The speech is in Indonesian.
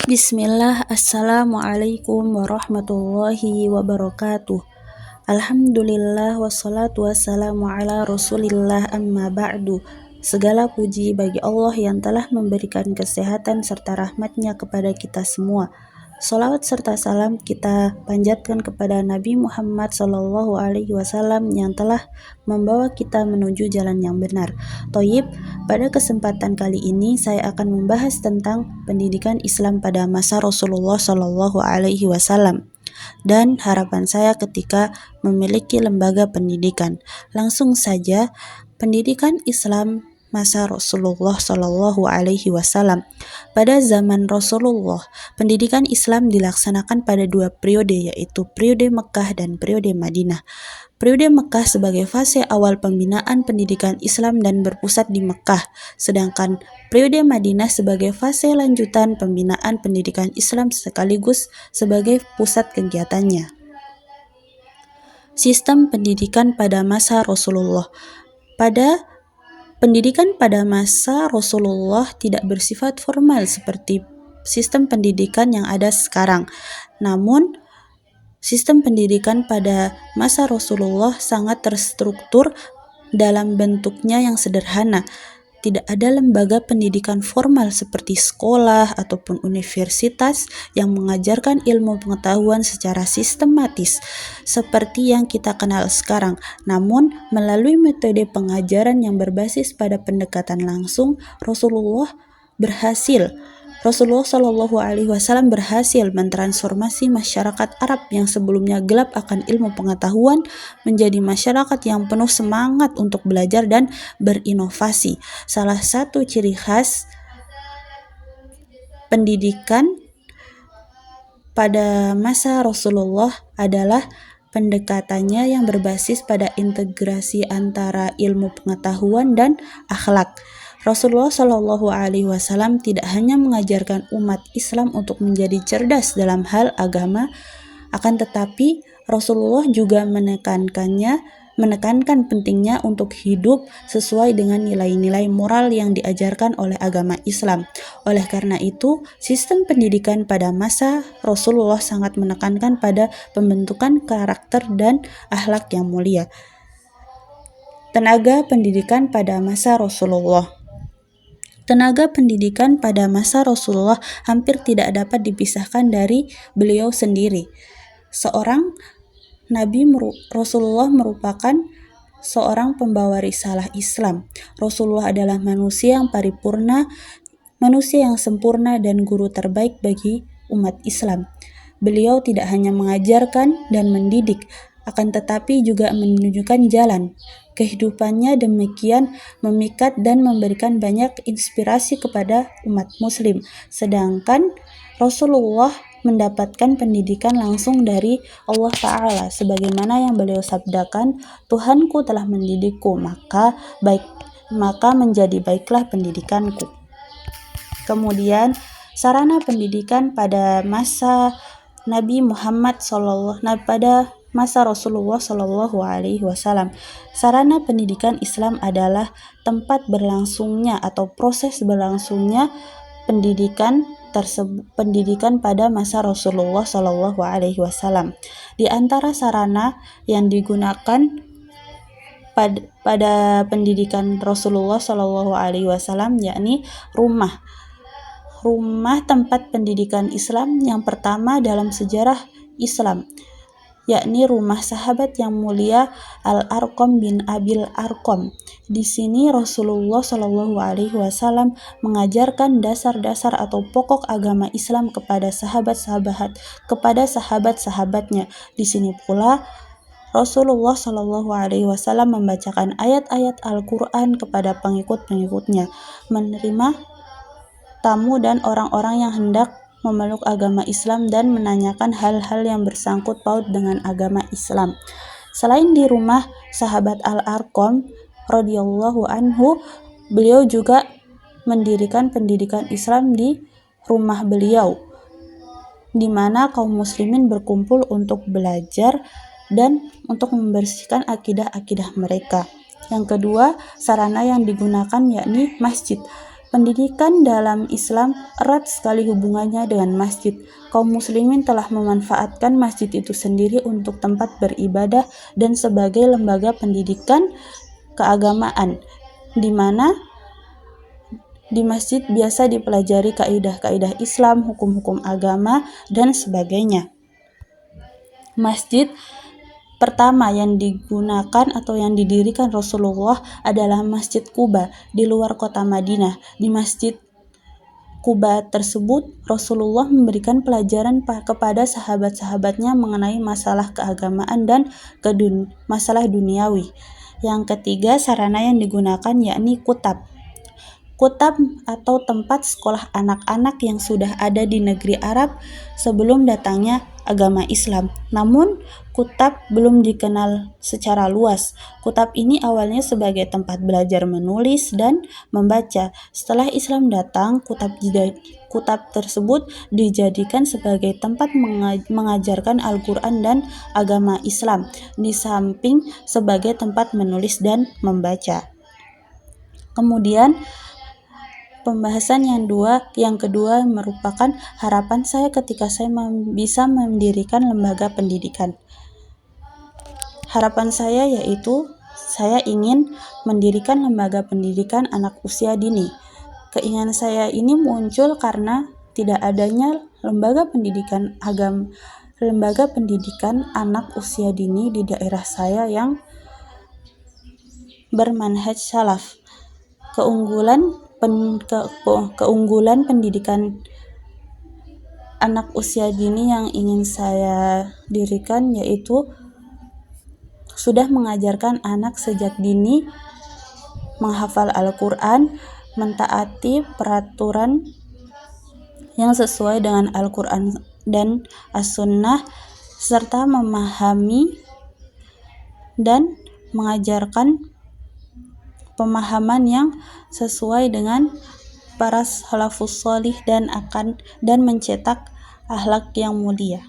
Bismillah, Assalamualaikum warahmatullahi wabarakatuh. Alhamdulillah wassalatu wassalamu ala rasulillah amma ba'du. Segala puji bagi Allah yang telah memberikan kesehatan serta rahmatnya kepada kita semua. Salawat serta salam kita panjatkan kepada Nabi Muhammad SAW yang telah membawa kita menuju jalan yang benar. Toyib, pada kesempatan kali ini saya akan membahas tentang pendidikan Islam pada masa Rasulullah SAW dan harapan saya ketika memiliki lembaga pendidikan. Langsung saja, pendidikan Islam masa Rasulullah SAW. Pada zaman Rasulullah, pendidikan Islam dilaksanakan pada dua periode, yaitu periode Mekah dan periode Madinah. Periode Mekah sebagai fase awal pembinaan pendidikan Islam dan berpusat di Mekah, sedangkan periode Madinah sebagai fase lanjutan pembinaan pendidikan Islam sekaligus sebagai pusat kegiatannya. Sistem pendidikan pada masa Rasulullah. Pendidikan pada masa Rasulullah tidak bersifat formal seperti sistem pendidikan yang ada sekarang. Namun, sistem pendidikan pada masa Rasulullah sangat terstruktur dalam bentuknya yang sederhana. Tidak ada lembaga pendidikan formal seperti sekolah ataupun universitas yang mengajarkan ilmu pengetahuan secara sistematis seperti yang kita kenal sekarang. Namun, melalui metode pengajaran yang berbasis pada pendekatan langsung, Rasulullah SAW berhasil mentransformasi masyarakat Arab yang sebelumnya gelap akan ilmu pengetahuan menjadi masyarakat yang penuh semangat untuk belajar dan berinovasi. Salah satu ciri khas pendidikan pada masa Rasulullah adalah pendekatannya yang berbasis pada integrasi antara ilmu pengetahuan dan akhlak. Rasulullah SAW tidak hanya mengajarkan umat Islam untuk menjadi cerdas dalam hal agama, akan tetapi Rasulullah juga menekankan pentingnya untuk hidup sesuai dengan nilai-nilai moral yang diajarkan oleh agama Islam. Oleh karena itu, sistem pendidikan pada masa Rasulullah sangat menekankan pada pembentukan karakter dan akhlak yang mulia. Tenaga pendidikan pada masa Rasulullah. Tenaga pendidikan pada masa Rasulullah hampir tidak dapat dipisahkan dari beliau sendiri. Rasulullah merupakan seorang pembawa risalah Islam. Rasulullah adalah manusia yang paripurna, manusia yang sempurna dan guru terbaik bagi umat Islam. Beliau tidak hanya mengajarkan dan mendidik, akan tetapi juga menunjukkan jalan. Kehidupannya demikian memikat dan memberikan banyak inspirasi kepada umat muslim. Sedangkan Rasulullah mendapatkan pendidikan langsung dari Allah Ta'ala sebagaimana yang beliau sabdakan, Tuhanku telah mendidikku, maka menjadi baiklah pendidikanku. Kemudian sarana pendidikan pada masa Nabi Muhammad pada masa Rasulullah SAW. Sarana pendidikan Islam adalah tempat berlangsungnya atau proses berlangsungnya pendidikan pada masa Rasulullah SAW. Di antara sarana yang digunakan pada pendidikan Rasulullah SAW yakni rumah tempat pendidikan Islam yang pertama dalam sejarah Islam, yakni rumah sahabat yang mulia Al-Arqam bin Abil Arqam. Di sini Rasulullah SAW mengajarkan dasar-dasar atau pokok agama Islam kepada sahabat-sahabatnya. Di sini pula Rasulullah SAW membacakan ayat-ayat Al-Quran kepada pengikut-pengikutnya, menerima tamu dan orang-orang yang hendak memeluk agama Islam dan menanyakan hal-hal yang bersangkut paut dengan agama Islam. Selain di rumah sahabat Al-Arqam radhiyallahu anhu, beliau juga mendirikan pendidikan Islam di rumah beliau, di mana kaum muslimin berkumpul untuk belajar dan untuk membersihkan akidah-akidah mereka. Yang kedua, sarana yang digunakan yakni masjid. Pendidikan dalam Islam erat sekali hubungannya dengan masjid. Kaum muslimin telah memanfaatkan masjid itu sendiri untuk tempat beribadah dan sebagai lembaga pendidikan keagamaan, di mana di masjid biasa dipelajari kaidah-kaidah Islam, hukum-hukum agama, dan sebagainya. Masjid pertama yang digunakan atau yang didirikan Rasulullah adalah Masjid Quba di luar kota Madinah. Di Masjid Quba tersebut, Rasulullah memberikan pelajaran kepada sahabat-sahabatnya mengenai masalah keagamaan dan masalah duniawi. Yang ketiga, sarana yang digunakan yakni kutab. Kutab atau tempat sekolah anak-anak yang sudah ada di negeri Arab sebelum datangnya agama Islam. Namun, kutab belum dikenal secara luas. Kutab ini awalnya sebagai tempat belajar menulis dan membaca. Setelah Islam datang, kutab tersebut dijadikan sebagai tempat mengajarkan Al-Quran dan agama Islam, di samping sebagai tempat menulis dan membaca. Kemudian, pembahasan yang kedua merupakan harapan saya ketika saya bisa mendirikan lembaga pendidikan. Harapan saya yaitu saya ingin mendirikan lembaga pendidikan anak usia dini. Keinginan saya ini muncul karena tidak adanya lembaga pendidikan anak usia dini di daerah saya yang bermanhaj salaf. Keunggulan pendidikan anak usia dini yang ingin saya dirikan yaitu sudah mengajarkan anak sejak dini menghafal Al-Quran, mentaati peraturan yang sesuai dengan Al-Quran dan As-Sunnah, serta memahami dan mengajarkan pemahaman yang sesuai dengan para salafus sholih dan mencetak akhlak yang mulia.